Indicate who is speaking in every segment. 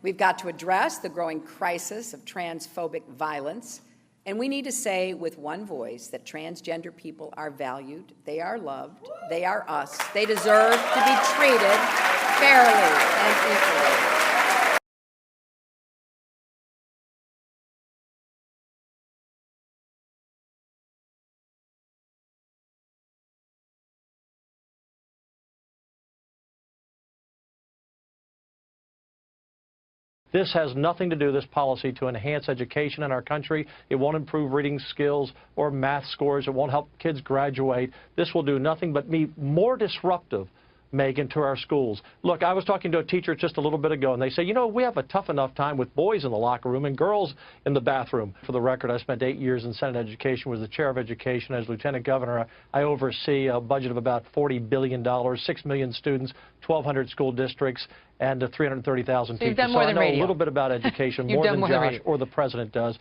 Speaker 1: We've got to address the growing crisis of transphobic violence, and we need to say with one voice that transgender people are valued, they are loved, they are us, they deserve to be treated fairly and equally.
Speaker 2: This has nothing to do, this policy, to enhance education in our country. It won't improve reading skills or math scores. It won't help kids graduate. This will do nothing but be more disruptive, Megan, to our schools. Look, I was talking to a teacher just a little bit ago, and they say, you know, we have a tough enough time with boys in the locker room and girls in the bathroom. For the record, I spent 8 years in Senate Education, was the chair of education. As lieutenant governor, I oversee a budget of about $40 billion, 6 million students, 1,200 school districts, and 330,000 teachers.
Speaker 3: So I know
Speaker 2: a little bit about education, more than Josh or the president does.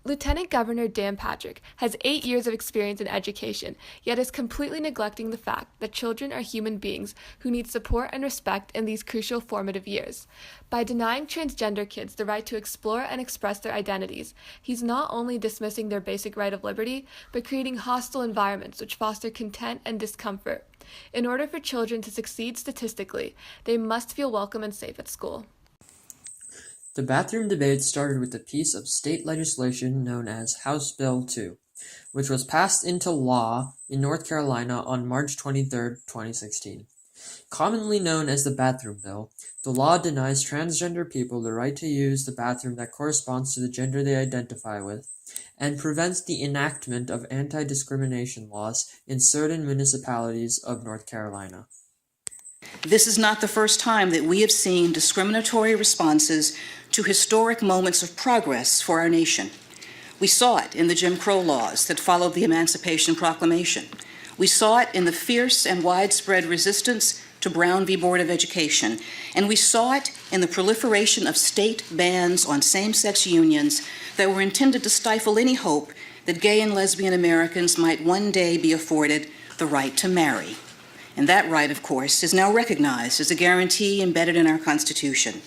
Speaker 4: Lieutenant Governor Dan Patrick has 8 years of experience in education, yet is completely neglecting the fact that children are human beings who need support and respect in these crucial formative years. By denying transgender kids the right to explore and express their identities, he's not only dismissing their basic right of liberty, but creating hostile environments which foster content and discomfort. In order for children to succeed statistically, they must feel welcome and safe at school.
Speaker 5: The bathroom debate started with a piece of state legislation known as House Bill 2, which was passed into law in North Carolina on March 23, 2016. Commonly known as the Bathroom Bill, the law denies transgender people the right to use the bathroom that corresponds to the gender they identify with, and prevents the enactment of anti-discrimination laws in certain municipalities of North Carolina.
Speaker 6: This is not the first time that we have seen discriminatory responses to historic moments of progress for our nation. We saw it in the Jim Crow laws that followed the Emancipation Proclamation. We saw it in the fierce and widespread resistance to Brown v. Board of Education, and we saw it in the proliferation of state bans on same-sex unions that were intended to stifle any hope that gay and lesbian Americans might one day be afforded the right to marry. And that right, of course, is now recognized as a guarantee embedded in our Constitution.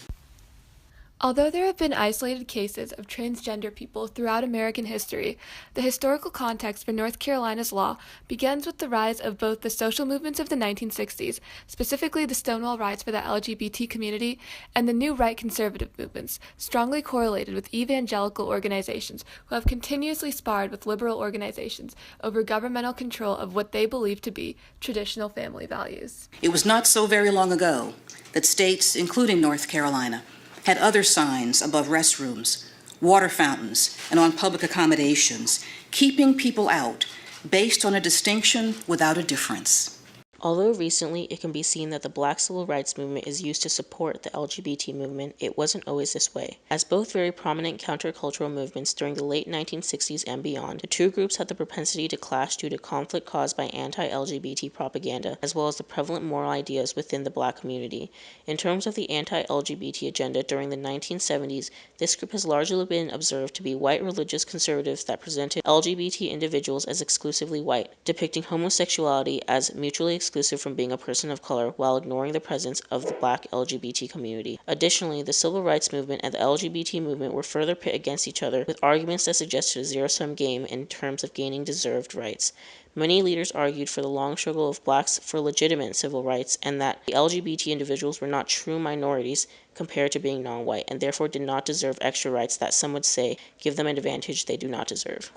Speaker 4: Although there have been isolated cases of transgender people throughout American history, the historical context for North Carolina's law begins with the rise of both the social movements of the 1960s, specifically the Stonewall riots for the LGBT community, and the new right conservative movements, strongly correlated with evangelical organizations who have continuously sparred with liberal organizations over governmental control of what they believe to be traditional family values.
Speaker 6: It was not so very long ago that states, including North Carolina, had other signs above restrooms, water fountains, and on public accommodations, keeping people out based on a distinction without a difference.
Speaker 7: Although recently it can be seen that the Black civil rights movement is used to support the LGBT movement, it wasn't always this way. As both very prominent countercultural movements during the late 1960s and beyond, the two groups had the propensity to clash due to conflict caused by anti-LGBT propaganda, as well as the prevalent moral ideas within the Black community. In terms of the anti-LGBT agenda during the 1970s, this group has largely been observed to be white religious conservatives that presented LGBT individuals as exclusively white, depicting homosexuality as mutually exclusive from being a person of color while ignoring the presence of the Black LGBT community. Additionally, the civil rights movement and the LGBT movement were further pit against each other with arguments that suggested a zero-sum game in terms of gaining deserved rights. Many leaders argued for the long struggle of Blacks for legitimate civil rights and that the LGBT individuals were not true minorities compared to being non-white and therefore did not deserve extra rights that some would say give them an advantage they do not deserve.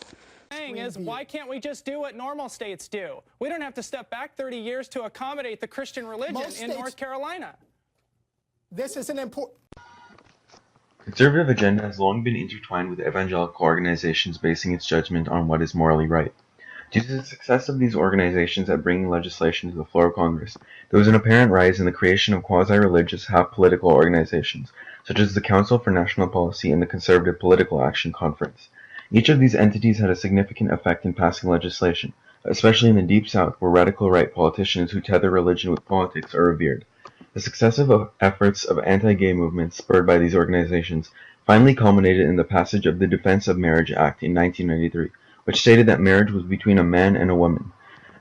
Speaker 8: Is why can't we just do what normal states do? We don't have to step back 30 years to accommodate the Christian religion in North Carolina.
Speaker 9: This is an important...
Speaker 10: Conservative agenda has long been intertwined with evangelical organizations basing its judgment on what is morally right. Due to the success of these organizations at bringing legislation to the floor of Congress, there was an apparent rise in the creation of quasi-religious, half-political organizations, such as the Council for National Policy and the Conservative Political Action Conference. Each of these entities had a significant effect in passing legislation, especially in the Deep South, where radical right politicians who tether religion with politics are revered. The successive efforts of anti-gay movements spurred by these organizations finally culminated in the passage of the Defense of Marriage Act in 1993, which stated that marriage was between a man and a woman,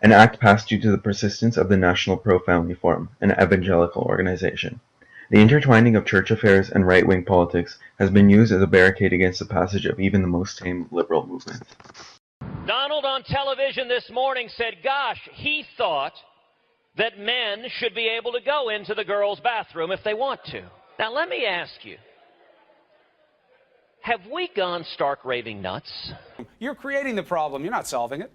Speaker 10: an act passed due to the persistence of the National Pro-Family Forum, an evangelical organization. The intertwining of church affairs and right-wing politics has been used as a barricade against the passage of even the most tame liberal movements.
Speaker 3: Donald on television this morning said, gosh, he thought that men should be able to go into the girls' bathroom if they want to. Now let me ask you, have we gone stark raving nuts?
Speaker 11: You're creating the problem, you're not solving it.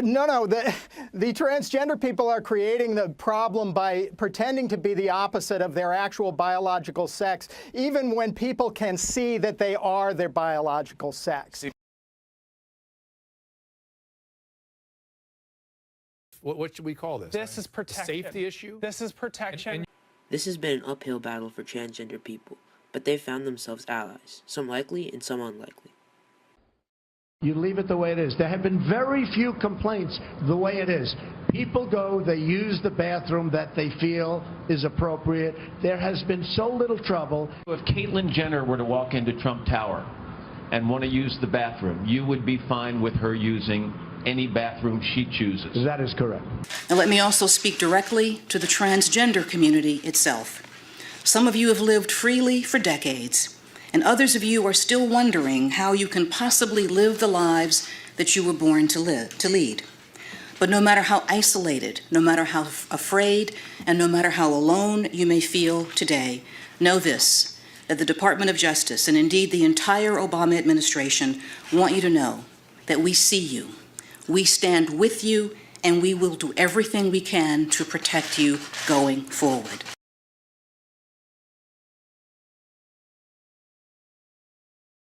Speaker 9: No, the transgender people are creating the problem by pretending to be the opposite of their actual biological sex, even when people can see that they are their biological sex.
Speaker 12: What should we call this?
Speaker 8: This is protection.
Speaker 12: A safety issue?
Speaker 8: This is protection.
Speaker 13: This has been an uphill battle for transgender people, but they've found themselves allies, some likely and some unlikely.
Speaker 14: You leave it the way it is. There have been very few complaints the way it is. People go, they use the bathroom that they feel is appropriate. There has been so little trouble.
Speaker 15: If Caitlyn Jenner were to walk into Trump Tower and want to use the bathroom, you would be fine with her using any bathroom she chooses.
Speaker 14: That is correct.
Speaker 6: Now let me also speak directly to the transgender community itself. Some of you have lived freely for decades, and others of you are still wondering how you can possibly live the lives that you were born to lead. But no matter how isolated, no matter how afraid, and no matter how alone you may feel today, know this, that the Department of Justice, and indeed the entire Obama administration, want you to know that we see you. We stand with you, and we will do everything we can to protect you going forward.